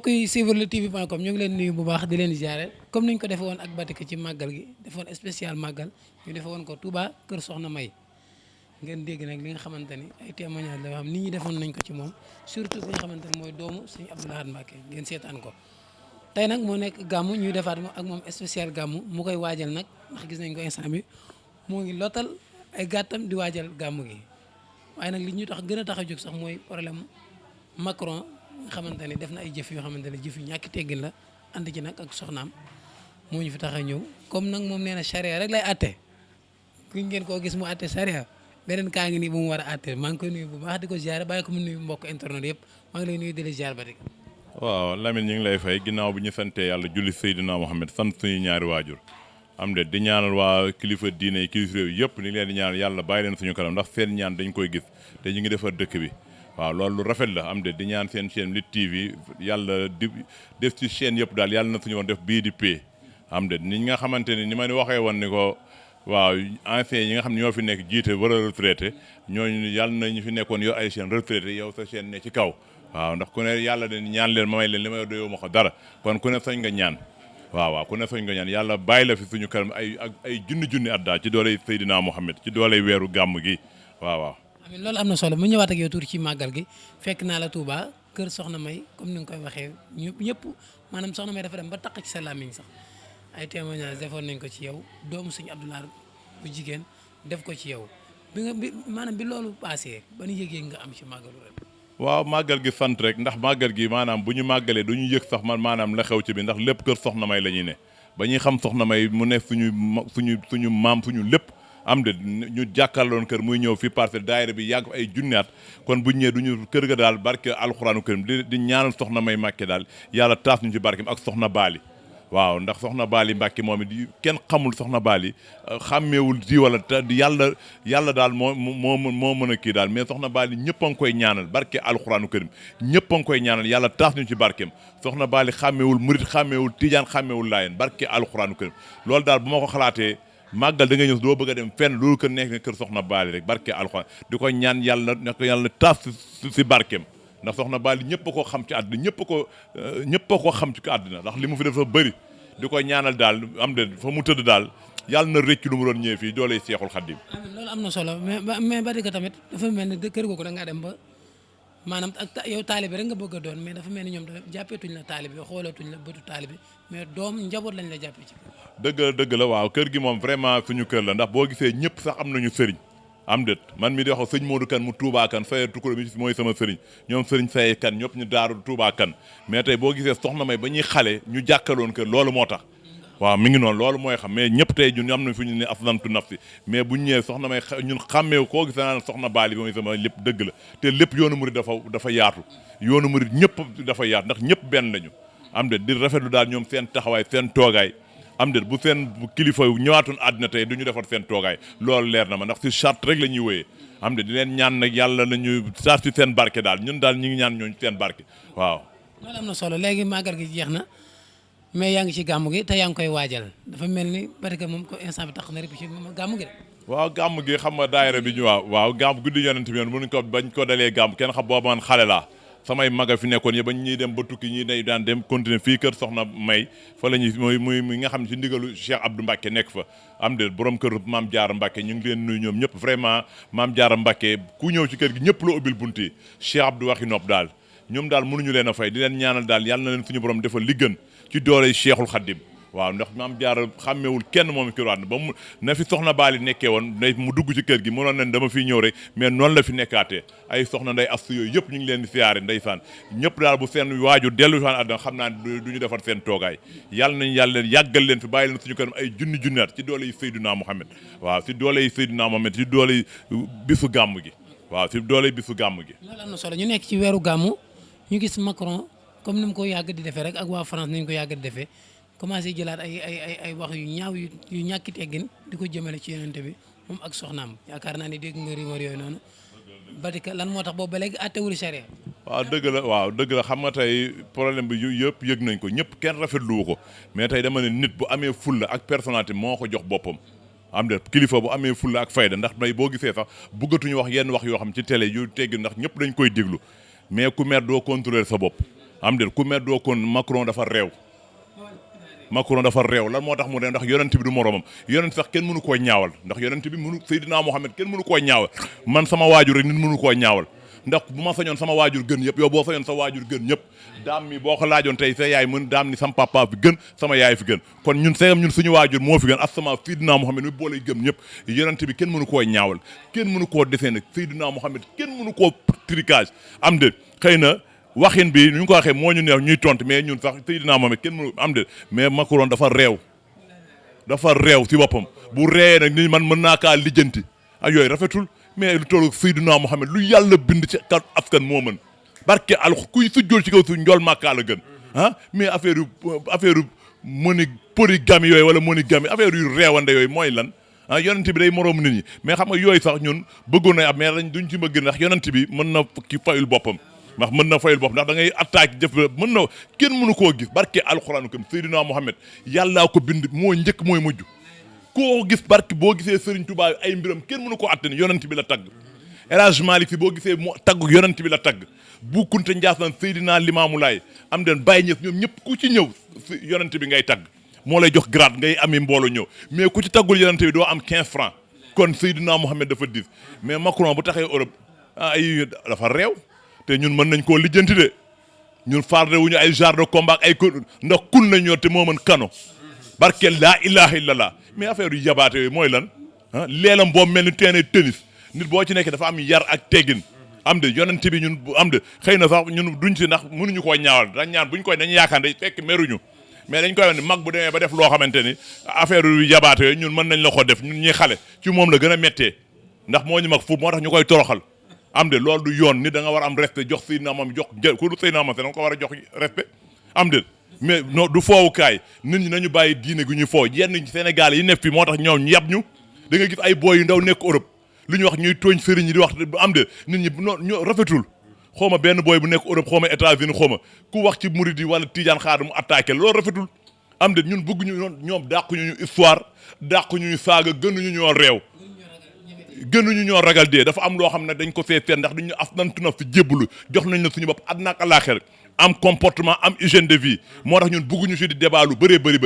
mbokk yi suivre luttetv.com ñu ngi leen nuyu bu baax di leen ziare comme niñ ko defee woon ak Batika ci màggal gi defoon spécial màggal ñu defee woon ko Touba Kër Soxna May ngeen dégg nag li nga xamante ni ay témoignage la yoo xam nit ñi defoon nañ ko ci moom surtout bi nga xamante ni mooy doomu Sëñ Abdou Lahad Mbacké ngeen seetaan ko tey nag moo nekk gàmmu ñuy defaat ak moom spécial gàmmu mu koy waajal nag ndax gis nañ ko instant bi moo ngi lottal ay gàttam di waajal gàmmu gi waaye nag li ñu tax gën a tax a jóg sax mooy problème Macron nga xamante ni def na ay jëf yoo xamante ne jëf yu ñàkki teggin la ànd ci nag ak soxnaam moo ñu fi tax a ñëw comme nag moom nee na charia rek lay àtte ku ngeen koo gis mu àtte charia beneen kaa ngi nii bu mu war a àtte maa ngi koy nuyu bu baax di ko ziare bàyyi ko mu nuyu mbokk internet yëpp maa ngi lay nuyu di la ziare Batika. waaw Lamine ñu ngi lay fay ginnaaw bi ñu santee yàlla julli Seydina Mohamed sant suñu ñaari waajur am de di ñaanal waa kilifa diine yi kilifa réew yëpp ni leen di ñaanal yàlla bàyyi leen suñu kanam ndax seen ñaan dañ koy gis te ñu ngi defar dëkk bi waaw loolu lu rafet la am de di ñaan seen chaîne Lutte TV yàlla di def ci chaîne yëpp daal yàlla na suñu woon def bii di pay am de ni nga xamante ni ma ni waxee woon ni ko waaw anciens yi nga xam ne ñoo fi nekk jiite war a retraité ñooñu yàlla na ñu fi nekkoon yor ay chaîne retraité yow sa chaîne ne ci kaw waaw ndax ku ne yàlla de ñaan leen ma may leen li may doyoo ma ko dara kon ku ne sañ nga ñaan waaw ku ne sañ nga ñaan yàlla bàyyi la fi suñu kanam ay junni at daal ci dooley Seydina Mohamed ci dooley weeru gàmm gi waaw amiin loolu am na solo mu ñëwaat ak yow tuuti ci màggal gi fekk naa la Touba kër Soxna May comme ni nga koy waxee ñëpp maanaam Soxna May dafa dem ba taq ci sa làmmiñ sax ay témoignage defoon nañ ko ci yow doomu Sëñ Abdou Lahad bu jigéen def ko ci yow maanaam bi loolu passé ban yëg-yëg nga am ci màggalu ren. waaw màggal gi sant rek ndax màggal gi maanaam bu ñu màggalee du ñu yëg sax maanaam la xew ci bi ndax lépp kër Soxna May la ñuy ne ba ñuy xam Soxna May mu ne suñu maam suñu lépp am de ñu jàkkaarloon kër muy ñëw fii Parcelles daayira bi yàgg ay junniyaat kon bu ñëwee duñu kër ga daal barke alxuraanu kërim di ñaanal Soxna May Mbacké daal yàlla taas ñu ci barkeem ak Soxna Baali waaw ndax Soxna Baali Mbacké moom it kenn xamul Soxna Baali xàmmeewul di wala te yàlla daal moo mën a kii daal mais Soxna Baali ñëpp a ngi koy ñaanal barke alxuraanu kërim ñëpp a ngi koy ñaanal yàlla taas ñu ci barkeem Soxna Baali xàmmeewul murit xàmmeewul tijaan xàmmeewul laayeen barke alxuraanu kërim loolu daal bu ma ko xalaatee màggal da nga ñëw doo bëgg a dem fenn loolu kër nekk kër Soxna Baali rek barke alxuraan di ko ñaan yàlla ne ko yàlla taas si barkeem ndax Soxna Baali ñëpp a ko xam ci àdduna ñëpp a ko xam ci àdduna ndax li mu fi def fa bëri di ko ñaanal daal am de fa mu tëdd daal yàlla na rëcc lu mu doon ñëwee fii dooley Seexul Xaddim. amiin loolu am na solo mais Batika tamit dafa mel ni kër googu da ngaa dem ba maanaam ak yow taalibe rek nga bëgg a doon mais dafa mel ni ñoom dafa jàppeetuñ la taalibe xoolatuñ la bëtu taalibe mais doom njaboot lañ la jàppee ci dëgg la waaw kër gi moom vraiment suñu kër la ndax boo gisee ñëpp sax am nañu sëriñ am déet man mi di wax sëñ Modou Kane mu Touba Kane Sayer Tukuro mi mooy sama sëriñ ñoom sëriñ Sayer Kane ñëpp ñu daaru Touba Kane mais tey boo gisee Soxna May ba ñuy xale ñu jàkkaloon kër loolu moo tax waaw mi ngi noonu loolu mooy xam mais ñëpp tey ñun am nañ fu ñu ne aslamtu nafsi mais buñ ñëwee Soxna May ñun xàmmeew koo gis naan Soxna Baali bi mooy sama lépp dëgg la te lépp yoonu murid dafa yaatu yoonu murid ñëpp dafa yaatu ndax ñëpp benn lañu am déet di rafetlu daal ñoom seen taxawaay seen toogaay am déet bu seen kilifa ñëwaatoon àddina tey du ñu defar seen toogaay loolu leer na ma ndax si charte rek la ñuy wéyee am déet di leen ñaan nag yàlla nañu saar si seen barke daal ñun daal ñu ngi ñaan ñooñu seen barke waaw loolu am na solo léegi màggal gi jeex na mais yaa ngi ci gàmmu gi te yaa ngi koy waajal dafa mel ni Batika moom ko instant bi tax na rek ci gàmmu gi de waaw gàmmu gi xam nga daayira bi ñu waaw gàmmu guddi yonent bi yoon mënuñ ko bañ ko dalee gàmmu kenn xam booba man xale laa samay maga fi nekkoon yëpp ba ñuy dem ba tukki ñi day daan dem continuer fii kër Soxna May fa la ñuy muy nga xam ne ci ndigalu Cheikh Abdou Mbacké nekk fa am de borom kër Maam Jaara Mbacké ñu ngi leen nuyu ñoom ñëpp vraiment Maam Jaara Mbacké ku ñëw ci kër gi ñëpp la ubbil bunt yi Cheikh Abdou waxi nopp daal ñoom daal mënuñu leen a fay di leen ñaanal daal yàlla na leen suñu borom defal li gën ci dooley Cheikhul Khadim waaw ndax Maam Jaara xàmmeewul kenn moom kër waat ba mu na fi Soxna Baali nekkee woon mu dugg ci kër gi mënoon nañ dama fiy ñëw rek mais noonu la fi nekkaatee ay soxna nday astu yooyu yëpp ñu ngi leen di siyaare ndeysaan ñëpp daal bu seen waaju dellu fan àdduna xam naa du ñu defar seen toogaay yàlla nañ yàlla yàggal leen fi bàyyi leen suñu kanam ay junni at ci doole yi Seydina Mohamed waaw ci doole yi Seydina Mohamed ci doole yi bisu gàmm gi waaw ci doole yi bisu gàmm gi loolu am na solo ñu nekk ci weeru gàmmu ñu gis Macron comme ni mu ko yàgg di defee rek ak waa France ni ñu ko yàgg di defee commencé jëlaat ay wax yu ñaaw yu ñàkki teggin di ko jëmale ci yonente bi moom ak soxnaam yaakaar naa ni dégg nga rumeur yooyu noonu Batika lan moo tax boobu ba léegi àttewul charia waaw dëgg la xam nga tey problème bi yëpp yëg nañ ko ñëpp kenn rafetlu ko mais tey dama ne nit bu amee fulla ak personnalité moo ko jox boppam am de kilifa bu amee fulla ak fayda ndax tey boo gisee sax bëggatuñu wax yenn wax yoo xam ci télé yu teggi ndax ñëpp dañ koy déglu mais ku mer doo contrôler sa bopp am déet ku meddoo kon Macron dafa réew Macron dafa réew lan moo tax mu ne ndax yonent bi du moromam yonent sax kenn mënu koo ñaawal ndax yonent bi mënu Seydina Mohamed kenn mënu koo ñaawal man sama waajur rek nit mënu koo ñaawal ndax bu ma sañoon sama waajur gën ñëpp yow boo sañoon sa waajur gën ñëpp daam mi boo ko laajoon tey sa yaay mën daam ni sama papa fi gën sama yaay fi gën kon ñun seegam ñun suñu waajur moo fi gën asama Seydina Mohamed mi boole gëm ñëpp yonent bi kenn mënu koo ñaawal kenn mënu koo desee nag Seydina Mohamed kenn mënu koo tricage am de xëy na waxin bi ñu ko waxee moo ñu neex ñuy tontu mais ñun sax Seydina Mohamed kenn mënu am de mais Macron dafa réew si boppam bu réewee nag ni man mën naa kaa lijjanti ak yooyu rafetul mais lu tollu Seydina Mohamed lu yàlla bind ci kaw askan moo mën barke al kuy su jóol ci kaw su njool màkkaa la gën mais affaire yu polygamie yooyu wala monogamie affaire yu réewande yooyu mooy lan yonent bi day moroom nit ñi mais xam nga yooyu sax ñun bëggoon na am mais dañ duñ ci bëgg ndax yonent bi mën na ki fayul boppam ndax mën na fayul bopp ndax da ngay attaque jëf mën na kenn mënu koo gis barke alxuraanu kam Seydina Mohamed yàllaa ko bind moo njëkk mooy mujj koo gis barke boo gisee Serigne Touba ay mbiram kenn mënu ko attani yonent bi la tagg El Hadj Malick si boo gisee mu tagg yonent bi la tagg Bu Kunta Njaasaan Seydina Limaamu Laay am den Baye Niass ñoom ñëpp ku ci ñëw yonent bi ngay tagg moo lay jox grade ngay ami mbooloo ñëw mais ku ci taggul yonent bi doo am 15 francs kon Seydina Mohamed dafa dis mais Macron bu taxee Europe ay dafa réew te ñun mën nañ koo lijjanti de ñun farde wuñu ay genre de combat ay ndax kun nañ ñoo te moo mën kano barkeel laa ilaha illallah mais affaire yu yabaate yooyu mooy lan leelam boobu mel ni teene tennis nit boo ci nekkee dafa am yar ak teggin am de yonent bi ñun am de xëy na sax ñun duñ ci ndax mënuñu koo ñaawal dañ ñaan buñ koy dañu yaakaar day fekk meruñu mais dañ koy wax ni mag bu demee ba def loo xamante ni affaire yu yabaate yooyu ñun mën nañ la ko def ñun ñuy xale ci moom la gën a méttee ndax moo ñu mag fu moo tax ñu koy toroxal am de loolu du yoon ni da nga war am respect jox Seydina moom jox ku du Seydina moom da nga ko war a jox respect am de mais non du foowukaay nit ñi nañu bàyyi diine gu ñuy foow yenn Sénégal yi nekk fi moo tax ñoom yab ñu da nga gis ay booy yu ndaw nekk Europe lu ñuy wax ñuy tooñ sëriñ yi di wax am de nit ñi ñoo rafetul xaw ma benn booy bu nekk Europe xaw ma États-Unis xaw ma ku wax ci murid yi wala Tijaan xaar mu attaqué loolu rafetul am de ñun bëgg ñu ñoom dàquñu ñu histoire dàquñu ñu saaga gënuñu ñoo réew gënuñu ñoo ragal dee dafa am loo xam ne dañ ko seet ndax duñu asnantu na fi jébbalu jox nañ la suñu bopp àddina ak àllaaxira am comportement am hygiène de vie moo tax ñun bëgguñu si di débat lu bëree bëri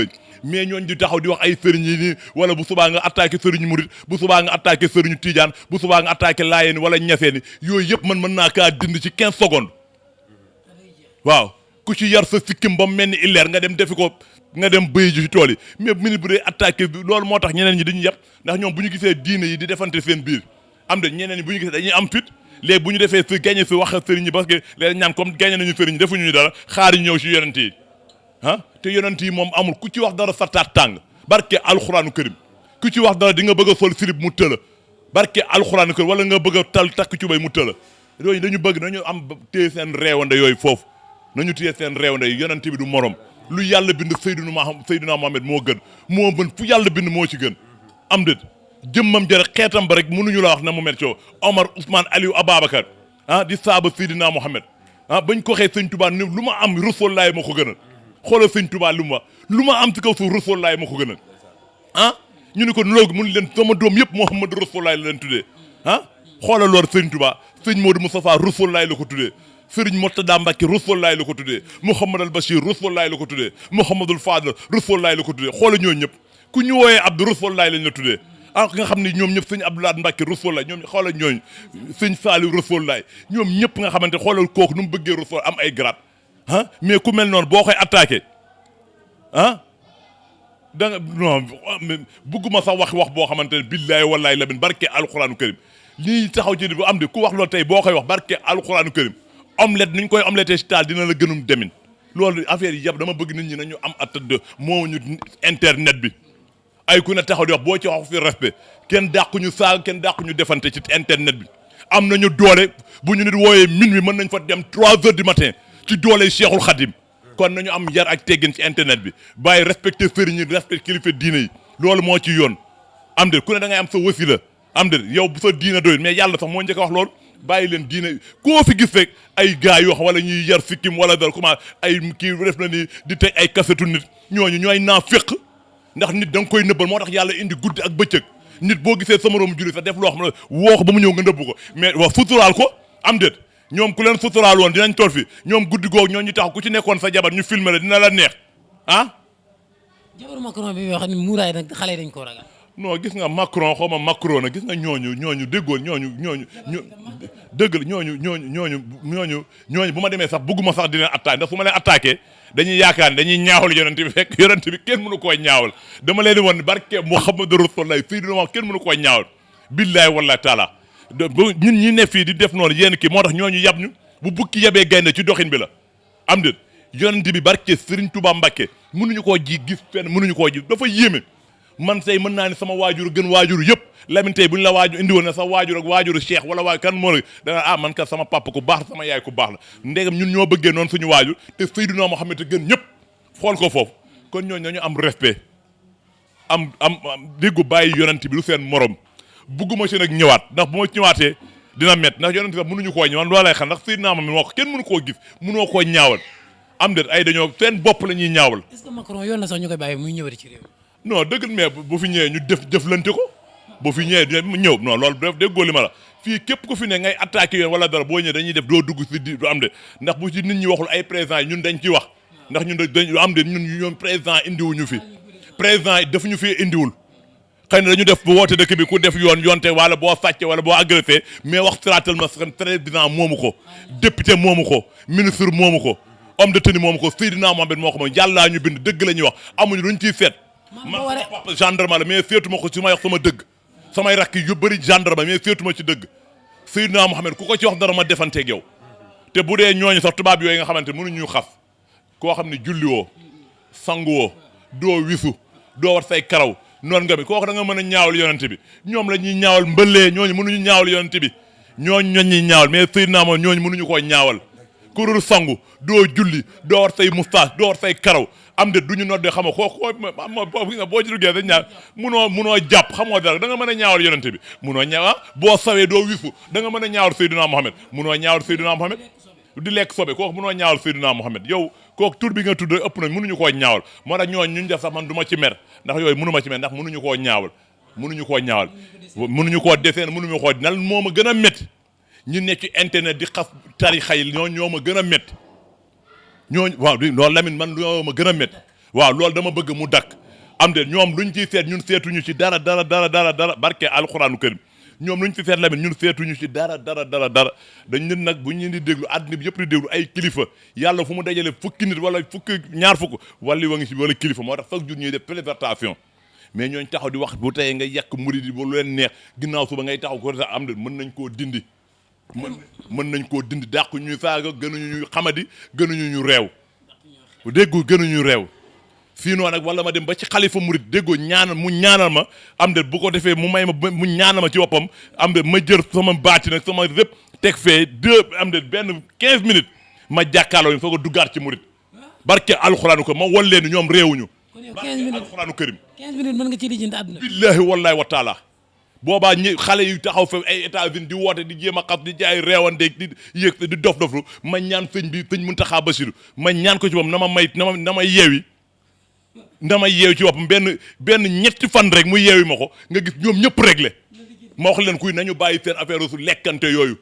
mais ñooñ di taxaw di wax ay sëriñ yi nii wala bu subaa nga attaqué sëriñu murid bu subaa nga attaqué sëriñu tijaan bu subaa nga attaqué laayeen wala ñaseen yooyu yëpp man mën naa kaa dind ci 15 secondes waaw ku ci yar sa sikkim ba mu mel ni illeer nga dem defi ko nga dem bëy ji ci tool yi mais minute bu dee attaqué bi loolu moo tax ñeneen ñi dañuy yàpp ndax ñoom bu ñu gisee diine yi di defante seen biir am de ñeneen ñi bu ñu gisee dañuy am fit léegi bu ñu defee si gagné si wax sëriñ ñi parce que léegi ñaan comme gagné nañu sëriñ ñi defuñu ñu dara xaar yi ñëw si yonent yi te yonent yi moom amul ku ci wax dara sa taat tàng barke alxuraanu karim ku ci wax dara di nga bëgg a sol sirib mu tëla barke alxuraanu karim wala nga bëgg a tal takk ci bay mu tëla yooyu dañu bëgg nañu am téye seen réewande yooyu foofu nañu téye seen réewande yi yonent bi du morom lu yàlla bind Seydina Mohamed moo gën moo mën fu yàlla bind moo ci gën am déet jëmmam jërë xeetam ba rek mënuñu la wax na mu mel coow Omar Ousmane Aliou Ababacar di saaba Seydina Mohamed bañ ko xee sëñ Touba ni lu ma am Rasulullaay ma ko gënal xoolal sëñ Touba lu mu wax lu ma am ci kaw suuf Rasulullaay ma ko gënal ñu ni ko loolu mun leen sama doom yëpp Muhammad Rasulullaay la leen tuddee xoolal loolu sëñ Touba sëñ Modou Moustapha Rasulullaay la ko tuddee Sëriñ Murtada Mbacke Rasulullaay la ko tuddee Mouhamad al Bachir Rasulullaay la ko tuddee Mouhamadul Fadal Rasulullaay la ko tuddee xoola ñoo ñëpp ku ñu wooyee Abdou Rasulullaay lañ la tuddee nga xam ne ñoom ñëpp sëñ Abdoulaye Mbacke Rasulullaay ñoom xoola ñooñ sëñ Saliou Rasulullaay ñoom ñëpp nga xamante xoolal kooku nu mu bëggee Rasul am ay grade mais ku mel noonu boo koy attaqué da nga non bugguma sax wax boo xamante ne billaay wallaay lamin barke alxuraanu karim lii taxaw ci bu am de ku wax loolu tey boo koy wax barke alxuraanu karim omelette ni ñu koy omelette ci taal dina la gënum demin loolu affaire yi yëpp dama bëgg nit ñi nañu am attend moo ñu internet bi ay ku ne taxaw di wax boo ci wax fi respect kenn dàquñu saaga kenn dàquñu defante ci internet bi am nañu doole bu ñu nit wooyee minuit mën nañ fa dem 3 heures du matin ci doole Cheikhul Khadim kon nañu am yar ak teggin ci internet bi bàyyi respecté sëriñ yi respecté kilifa diine yi loolu moo ci yoon am de ku ne da ngay am sa wasila am de yow bu sa diine doyul mais yàlla sax moo njëkk a wax loolu bàyyi leen diine koo fi gis rek ay gars yoo xam wala ñuy yar sikkim wala dara comment ay kii def na ni di teg ay kasetu nit ñooñu ñooy naa féq ndax nit da nga koy nëbbal moo tax yàlla indi guddi ak bëccëg nit boo gisee sama moroom julli sax def loo xam ne woo ko ba mu ñëw nga nëbb ko mais wax suturaal ko am déet ñoom ku leen suturaal woon dinañ toll fi ñoom guddi googu ñoo ñu tax ku ci nekkoon sa jabar ñu filmer la dina la neex ah. jabaru Macron bi wax ni muuraay nag xale yi dañ koo ragal. non gis nga Macron xaw ma Macron nag gis nga ñooñu déggoon ñooñu dëgg la ñooñu bu ma demee sax bëgguma sax di leen attaqué ndax su ma leen attaqué dañuy yaakaar ne dañuy ñaawal yonent bi fekk yonent bi kenn mënu koo ñaawal dama leen di woon barke Muhammadu Rasulullah fii dina wax kenn mënu koo ñaawal billahi wallahi taala ñun ñi ne fii di def noonu yéen kii moo tax ñooñu yab ñu bu bukki yabee gaynde ci doxin bi la am déet yonent bi barke Serigne Touba Mbacké mënuñu koo ji gis fenn mënuñu koo ji dafa yéeme man tey mën naa ne sama waajur gën waajur yëpp Lamine tey bu ñu la waajur indi woon ne sa waajur ak waajuru Cheikh wala waajur kan moo la da nga man kat sama papa ku baax sama yaay ku baax la ndegam ñun ñoo bëggee noonu suñu waajur te Seydina Muhammad te gën ñëpp xool ko foofu kon ñooñu nañu am respect am déggu bàyyi yonent bi lu seen morom bugguma si nag ñëwaat ndax bu ma ñëwaatee dina met ndax yonent sax mënuñu koo ñëw loolu lay xam ndax Seydina Muhammad moo ko kenn mënu koo gis mënoo koo ñaawal am déet ay dañoo seen bopp la ñuy ñaawal. est-ce que Macron yoon na sax ñu koy bàyyi muy ñëwati ci réew non dëgg mais bu fi ñëwee ñu jëflante ko bu fi ñëwee ñëw non loolu déggoo li ma la fii képp ku fi ne ngay attaqué yoon wala dara boo ñëwee dañuy def doo dugg si du am de ndax bu ci nit ñi waxul ay président yi ñun dañ ciy wax ndax ñun dañ am de ñoom président indiwuñu fi président yi dafa ñu fi indiwul xëy na dañu def bu woote dëkk bi ku def yoonte wala boo sàcce wala boo agressé mais wax siraatal mustaqim président moomu ko député moomu ko ministre moomu ko homme de tenue moomu ko Seydina Mohamed moo ko moom yàllaa ñu bind dëgg la ñuy wax amuñu luñ ciy seet man sama papa gendarme la mais seetuma ko ci may wax sama dëgg samay rakk yu bëri gendarme mais seetuma ci dëgg Seydina Mohamed ku ko ci wax dara ma defanteeg yow te bu dee ñooñu sax tubaab yooyu nga xamante mënuñu xas koo xam ne julliwoo sanguwoo doo wisu doo war say karaw noonu nga bi kooku da nga mën a ñaawal yonent bi ñoom la ñuy ñaawal mbëlee ñooñu mënuñu ñaawal yonent bi ñooñu ñuy ñaawal mais Seydina moom ñooñu mënuñu koo ñaawal ku dul sangu doo julli doo war say moustache doo war say karaw am de duñu noddee xam nga kooku boo ci duggee dañ ñaan munoo jàpp xamoo dara da nga mën a ñaawal yonent bi munoo ñaawa boo sawee doo wisu da nga mën a ñaawal Seydina Mohamed munoo ñaawal Seydina Mohamed di lekk sobe kooku munoo ñaawal Seydina Mohamed yow kooku tur bi nga tudd ëpp nañ mënuñu koo ñaawal moo tax ñooñu ñu def sax man du ma ci mer ndax yooyu mënu ma ci mer ndax mënuñu koo ñaawal mënuñu koo deseen mënuñu koo nal moo ma gën a métti ñu nekk ci internet di xas tarixa yi ñoo ma gën a métti ñooñu waaw loolu Lamine man ñoo ma gën a métti waaw loolu dama bëgg mu dakk am de ñoom luñ ciy seet ñun seetuñu ci dara barke alxuraanu karim ñoom luñ ci seet Lamine ñun seetuñu ci dara dañ nit nag bu ñu di déglu àdduna bi yëpp di déglu ay kilifa yàlla fu mu dajale fukki nit wala ñaar fukk wala wa ngi ci wala kilifa moo tax chaque jour ñuy def présentation mais ñooñ taxaw di wax bu tey nga yàq murid yi ba lu leen neex ginnaaw suba ngay taxaw ko am de mën nañ koo dindi mën nañ koo dindi dàq ñuy saaga gënuñu ñu xamadi gënuñu ñu réew déggu gënuñu réew sinon nag wala ma dem ba ci xalifa murid déggoo mu ñaanal ma am de bu ko defee mu may ma mu ñaanal ma ci boppam am de ma jër sama baati nag sama lépp teg fee am de benn 15 minutes ma jàkkaarloo soo ko duggaat ci murid barke alxuraanu ko ma wol leen ñoom réewuñu barke alxuraanu karim 15 minutes mën nga ci lijjanti àdduna billahi wallahi wa taala boobaa ñi xale yu taxaw fa ay États-Unis di woote di jéem a xas di jaay reewandeeg di yëg di dof-doflu ma ñaan sëñ Muntaxa Basiru ma ñaan ko ci boppam na ma yeewi ci boppam benn ñetti fan rek mu yeewi ma ko nga gis ñoom ñëpp réglé ma wax leen kuy nañu bàyyi seen affaire su lekkante yooyu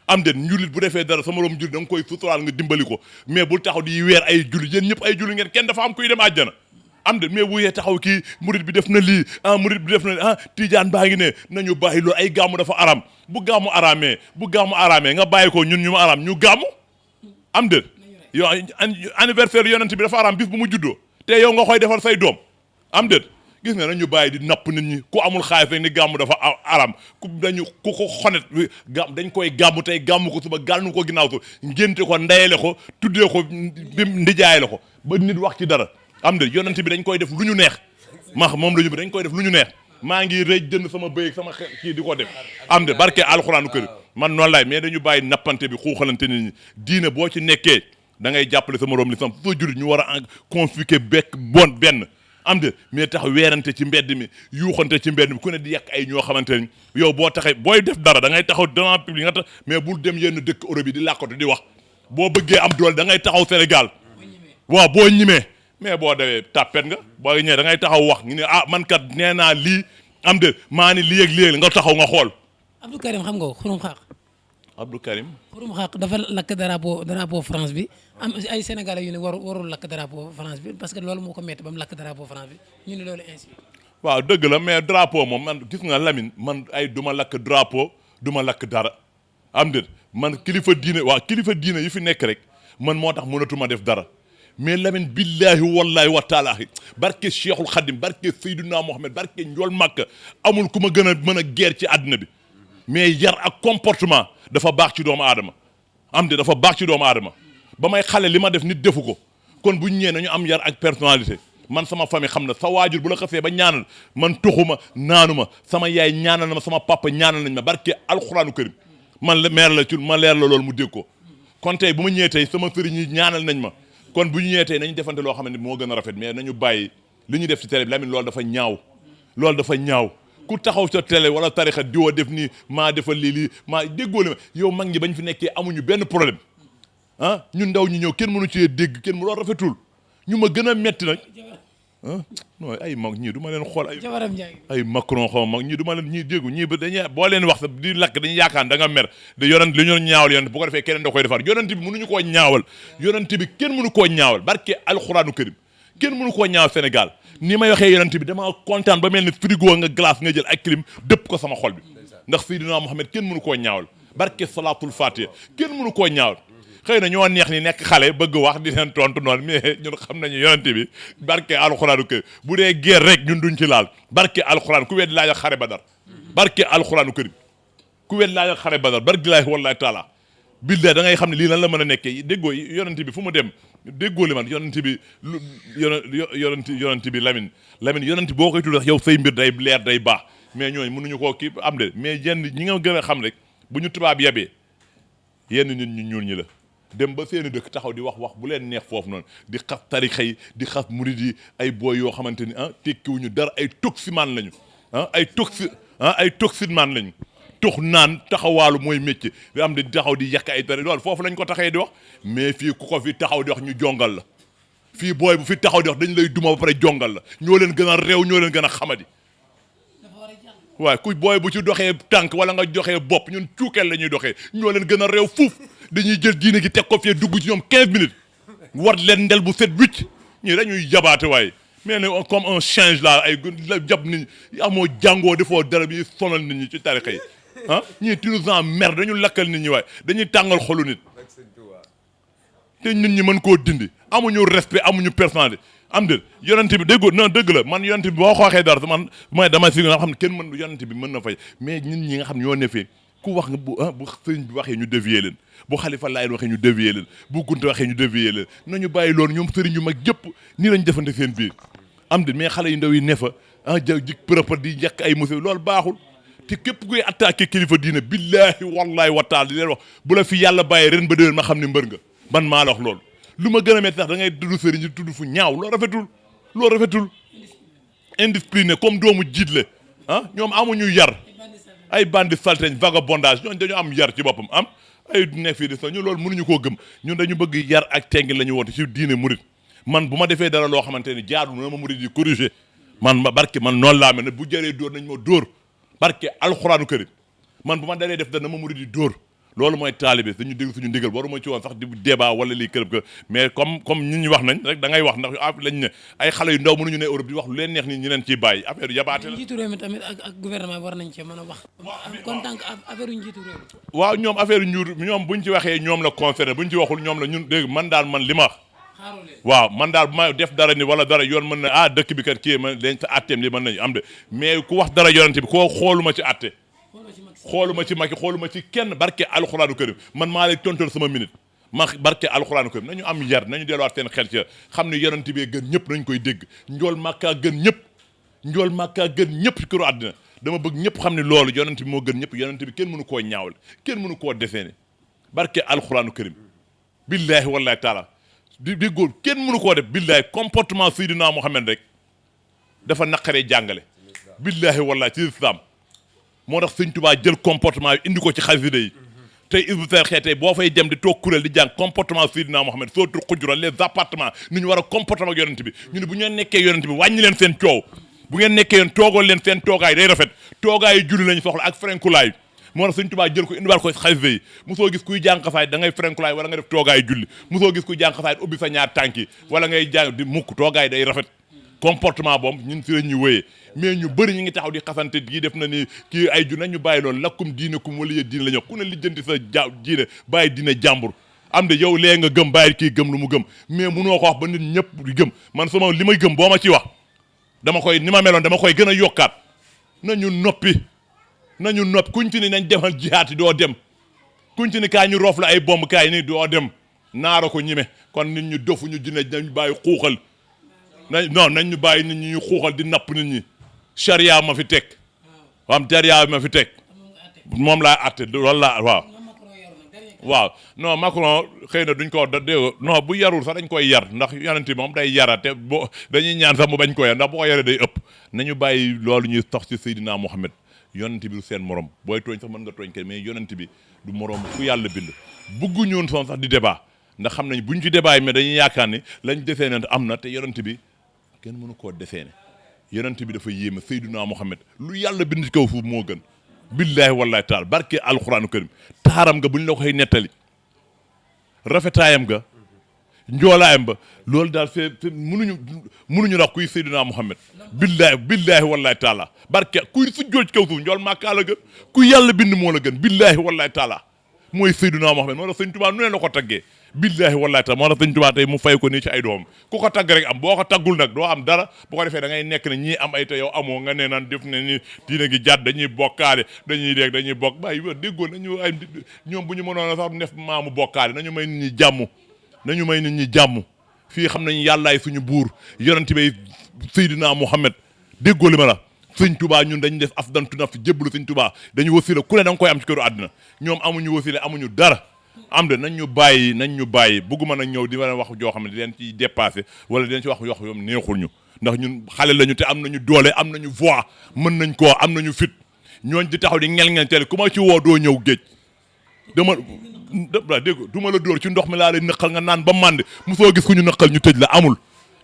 am de njulit bu defee dara sama room jullit da nga koy suturaal nga dimbali ko mais bul taxaw di weer ay julli yéen ñëpp ay julli ngeen kenn dafa am kuy dem àjjana am de mais bu yee taxaw kii murid bi def na lii murid bi def na tijaan baa ngi ne nañu bàyyi loolu ay gàmmu dafa aram bu gàmmu araamee nga bàyyi ko ñun ñu ma aram ñu gàmmu am de yow anniversaire yonent bi dafa aram bis bu mu juddoo te yow nga koy defal say doom am de gis nga nañu bàyyi di napp nit ñi ku amul xaalis rek ni gàmmu dafa aram ku ko xonet dañ koy gàmmu tey gàmmu ko suba gàlnu ko ginnaaw su ngénte ko ndeyale ko tuddee ko ndijaay la ko ba nit wax ci dara am de yonent bi dañ koy def lu ñu neex moom la ñu dañ koy def lu ñu neex maa ngi rëy jënd sama bëy sama kii di ko def am de barke alxuraanu kër man noonu laay mais dañu bàyyi nappante bi xuuxalante nit ñi diine boo ci nekkee da ngay jàppale sa morom li sam soo juri ñu war a confisquer benn am de mais tax weerante ci mbedd mi yuuxante ci mbedd mi ku ne di yàq ay ñoo xamante ni yow boo taxee booy def dara da ngay taxaw devant public nga tax mais bul dem yenn dëkk Europe yi di làkkatu di wax boo bëggee am doole da ngay taxaw Sénégal waaw boo ñimee mais boo demee tàppet nga boo ñëwee da ngay taxaw wax ñu ne man kat nee naa lii am de maa ni lii ak lii nga taxaw nga xool. Abdou Karim xam nga ko xurum xaq. Abdou Karim. xurum xaq dafa lakk drapeau France bi am ay sénégalais yu ne warul lakk drapeau France bi parce que loolu moo ko métti ba mu lakk drapeau France bi ñu ne loolu ainsi. waaw dëgg la mais drapeau moom man gis nga Lamine man ay duma lakk drapeau duma lakk dara am déet man kilifa diine yi fi nekk rek man moo tax mënatuma def dara mais Lamine billahi wallahi wa taalaahi barke Cheikhul Khadim barke Seydina Mohamed barke Njool Màkka amul ku ma gën a mën a geer ci àddina bi mais yar ak comportement dafa baax ci doomu aadama am de dafa baax ci doomu aadama ba may xale li ma def nit defu ko kon bu ñu ñëwee nañu am yar ak personnalité man sama famille xam na sa waajur bu la xasee ba ñaanal man tuxuma naanuma sama yaay ñaanal na ma sama papa ñaanal nañ ma barke alxuraanu karim man la meer la ci ma leer la loolu mu dégg ko kon tey bu ma ñëwee tey sama sëriñ yi ñaanal nañ ma kon bu ñu ñëwee tey nañu defante loo xam ne moo gën a rafet mais nañu bàyyi li ñu def ci télé bi Lamine loolu dafa ñaaw ku taxaw sa télé wala tarixa diwa def nii maa defal lii maa déggoo li ma yow mag ñi bañ fi nekkee amuñu benn problème ah ñun ndaw ñi ñëw kenn mënu ci dégg kenn mu loolu rafetul ñu ma gën a metti nag ah non ay mag ñii du ma leen xool ay Macron xaw mag ñii du ma leen ñii déggu ñii ba dañuy boo leen wax sa di lakk dañuy yaakaar da nga mer de yonent li ñu ñaawal yonent bu ko defee keneen da koy defar yonent bi mënuñu koo ñaawal yonent bi kenn mënu koo ñaawal barke alxuraanu karim kenn mënu koo ñaawal Sénégal ni may waxee yonent bi dama kontaan ba mel ni frigo nga glace nga jël ak clim dëpp ko sama xol bi ndax Seydina Mohamed kenn mënu koo ñaawal barke salatul fatiha kenn mënu koo ñaawal xëy na ñoo neex ni nekk xale bëgg wax di leen tontu noonu mais ñun xam nañu yonent bi barke alxuraanu kër bu dee guerre rek ñun duñ ci laal barke alxuraan ku wedd laaj ak xare badar barke alxuraanu kër ku wedd laaj ak xare badar barke laahi wallahi taala billahi da ngay xam ne lii lan la mën a nekkee déggoo yonent bi fu mu dem déggoo li man yonent bi yonent bi Lamine yonent boo koy tudd yow say mbir day leer day baax mais ñooñu mënuñu koo kii am de mais yenn ñi nga gën a xam rek bu ñu tubaab yebee yenn nit ñu ñuul ñi la dem ba seeni dëkk taxaw di wax bu leen neex foofu noonu di xas tarixa yi di xas murid yi ay booy yoo xamante ni tekkiwuñu dara ay toximan lañu ay toximan lañu tux naan taxawaalu mooy métier di am di taxaw di yàq ay tari loolu foofu lañ ko taxee di wax mais fii ku ko fi taxaw di wax ñu jongal la fii booy bu fi taxaw di wax dañ lay duma ba pare jongal la ñoo leen gën a réew ñoo leen gën a xamadi waaye ku booy bu ci doxee tànk wala nga joxee bopp ñun cuukeel la ñuy doxee ñoo leen gën a réew fuuf dañuy jël diine gi teg ko fii dugg ci ñoom 15 minutes war leen ndel bu set wicc ñii dañuy jabaate waaye mais ne comme un change là ay jab nit ñi amoo jàngoo defoo dara bi sonal nit ñi ci tarixa yi ñii toujours mer dañu lakkal nit ñi waaye dañuy tàngal xolu nit te nit ñi mën koo dindi amuñu respect amuñu personnalité am déet yonent bi déggoo non dëgg la man yonent bi boo xooxee dara man mooy dama si nga xam ne kenn mën yonent bi mën na fay mais ñun ñi nga xam ne ñoo nefee ku wax nga bu sëriñ bi waxee ñu dévier leen bu xalifa laay waxee ñu dévier leen bu gunte waxee ñu dévier leen nañu bàyyi loolu ñoom sëriñ yu mag yëpp nii lañ defante seen biir am déet mais xale yu ndaw yi ne fa jik përëpa di yàq ay monsieur loolu baaxul te képp kuy attaqué kilifa diine billahi wallahi wa taala di leen wax bu la fi yàlla bàyyee ren ba déwén ma xam ne mbër nga man maa la wax loolu lu ma gën a métti sax da ngay tudd sëriñ yi tudd fu ñaaw loolu rafetul indiscipliné comme doomu jiitle ñoom amuñu yar ay bandi salteñ vagabondage ñooñu dañu am yar ci boppam ay ne fii di sax ñu loolu mënuñu koo gëm ñun dañu bëgg yar ak teggin la ñu woote ci diine murit man bu ma defee dara loo xamante ni jaadu na ma murit yi corrigé man ma barke man noonu laa mel ne bu jëree dóor nañ ma dóor barke alxuraanu karim man bu ma daree def dara na ma murit yi dóor loolu mooy taalibe dañu dégg suñu ndigal waruma ci woon sax di débat wala lii kërëb mais comme ñi ñu wax nañ rek da ngay wax ndax lañ ne ay xale yu ndaw mënuñu ne Europe di wax lu leen neex ni ñi leen ciy bàyyi affaire yu yabaate la njiitu réew mi tamit ak gouvernement bi war nañ cee mën a wax kon tant que affaire yu njiitu réew mi waaw ñoom affaire yu ñoom buñ ci waxee ñoom la concerné buñ ci waxul ñoom la ñun dégg man daal man li ma wax waaw man daal bu ma def dara ni wala dara yoon mën na dëkk bi kat kii man dañ sa atteem li mën nañu am de mais ku wax dara yonente bi koo xooluma ci atte xooluma ci Macky xooluma ci kenn barke alxuraanu karim man maa lay tontal sama minute ma barke alxuraanu karim nañu am yar nañu delluwaat seen xel ci xam ne yonent bi gën ñëpp nañ koy dégg njool màkkaa gën ñëpp ci këru àddina dama bëgg ñëpp xam ne loolu yonent bi moo gën ñëpp yonent bi kenn mënu koo ñaawal kenn mënu koo defeene barke alxuraanu karim billahi wallahi taala di góor kenn mënu koo def billahi comportement Seydina Mohamed rek dafa naqaree jàngale billahi wallahi ci islam moo tax sëñ Tuubaa jël comportement yi indi ko ci xasida yi tey Hizbut Tarqiyyah tey boo fay dem di toog kuréel di jàng comportement Seydina Mohamed sootul xujura les appartements ni ñu war a comportement ak yonent bi ñu ne bu ngeen nekkee yonent bi wàññi leen seen coow bu ngeen nekkee yoon toogal leen seen toogaay day rafet toogaayu julli lañ soxla ak frenkulaay moo tax Sëñ Tuubaa jël ko indiwaat ko xalifa yi mosoo gis kuy jàng xasaayit da ngay frenkulaay wala nga def toogaay julli mosoo gis kuy jàng xasaayit ubbi sa ñaar tànk yi wala ngay jàng di mukk toogaay day rafet comportement boobu ñun si la ñuy wéyee mais ñu bëri ñu ngi taxaw di xasante kii def na ni kii ay ju nañu bàyyi loolu lakkum diine kum wala yee diine la ñu ku ne lijjanti sa diine bàyyi diine jàmbur am de yow lee nga gëm bàyyi kii gëm lu mu gëm mais munoo ko wax ba nit ñëpp di gëm man sama li may gëm boo ma ci wax dama koy ni ma meloon dama koy gën a yokkaat nañu noppi kuñ ci ni nañ demal jihaati doo dem kuñ ci ni kaay ñu roof la ay bomb kaay ni doo dem naara ko ñime kon nit ñu dofu ñu dina nañ bàyyi xuuxal nañ ñu bàyyi nit ñi ñu xuuxal di napp nit ñi charia ma fi teg charia ma fi teg moom laa atte loolu laa waaw non Macron xëy na duñ ko non bu yarul sax dañ koy yar ndax yonent bi moom day yara te boo dañuy ñaan sax mu bañ ko yar ndax bu ko yaree day ëpp nañu bàyyi loolu ñuy tax ci Seydina Mohamed yonent bi du seen morom booy tooñ sax mën nga tooñ kenn mais yonent bi du morom fu yàlla bind bugguñu woon soon sax di débat ndax xam nañ buñ ci débat yi mais dañuy yaakaar ni lañ desee ne am na te yonent bi kenn mënu koo desee ne yonent bi dafa yéeme Seydina Mohamed lu yàlla bind ci kaw suuf moo gën billaahi wallaahi taala barke alxuraanu karim taaram nga buñ la koy nettali rafetaayam nga njoolaayam ba loolu daal c'est mënuñu wax kuy Seydina Mohamed billaahi wallaahi taala barke kuy su jool ci kaw suuf njool màkkaa la gën ku yàlla bind moo la gën billaahi wallaahi taala mooy Seydina Mohamed moo tax Sëñ Tuubaa nu ne la ko taggee billaahi wallaahi taala moo tax Sëñ Tuubaa tey mu fay ko nii ci ay doom ku ko tagg rek am boo ko taggul nag doo am dara bu ko defee da ngay nekk ne ñii am ay te yow amoo nga ne naan def ne ni diine gi jàdd dañuy bokkaale dañuy bokk bàyyi wa déggoon nañu ay ñoom bu ñu mënoon a sax def maamu bokkaale nañu may nit ñi jàmm fii xam nañu yàllaay suñu buur yonent bi Seydina Mohamed déggoo li ma la Sëñ Tuubaa ñun dañu def afdantu naf fi jébbalu Sëñ Tuubaa dañu wasila ku ne da nga koy am ci këru àddina ñoom amuñu wasila amuñu dara am de nañ ñu bàyyi bëgguma nag ñëw di leen wax joo xam ne di leen ci dépassé wala di leen ci wax yox yoom neexul ñu ndax ñun xale lañu te am nañu doole am nañu voix mën nañ koo am nañu fit ñooñ di taxaw di ngel teel ku ma ci woo doo ñëw géej dégg du ma la dóor ci ndox mi laa lay nëqal nga naan ba màndi mosoo gis ku ñu nëqal ñu tëj la amul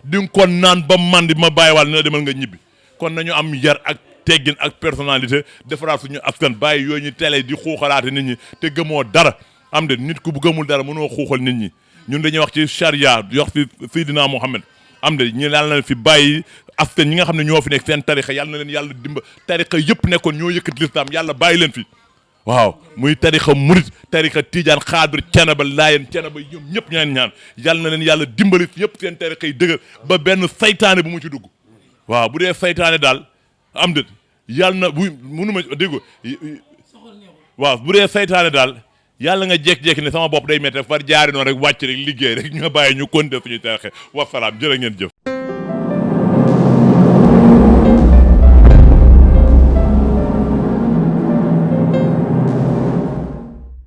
di nga ko naan ba màndi ma bàyyiwaal ne la demal nga ñibbi kon nañu am yar ak teggin ak personnalité defaraat suñu askan bàyyi yooyu ñu télé di xuuxalaate nit ñi te gëmoo dara am de nit ku bu gëmul dara mënoo xuuxal nit ñi ñun dañuy wax ci charia di wax fi Seydina Mohamed am de ñu yàlla na fi bàyyi askan ñi nga xam ne ñoo fi nekk seen tarixa yàlla na leen yàlla dimba tarixa yëpp nekkoon ñoo yëkkati lislaam yàlla bàyyi leen fi waaw muy tarixa murit tarixa tiijaan xaadir canaba laayeen canaba ñoom ñëpp ñaan ñaan yàlla na leen yàlla dimbali yëpp seen tarixa yi dëgër ba benn saytaane bu mu ci dugg waaw bu dee saytaane daal am de yàlla na bu mënuma dégg waaw bu dee saytaane daal yàlla nga jékki-jékki ne sama bopp day métti far jaari noonu rek wàcc rek liggéey rek ñu nga bàyyi ñu continuer suñu tarixa wasalaam jërë ngeen jëf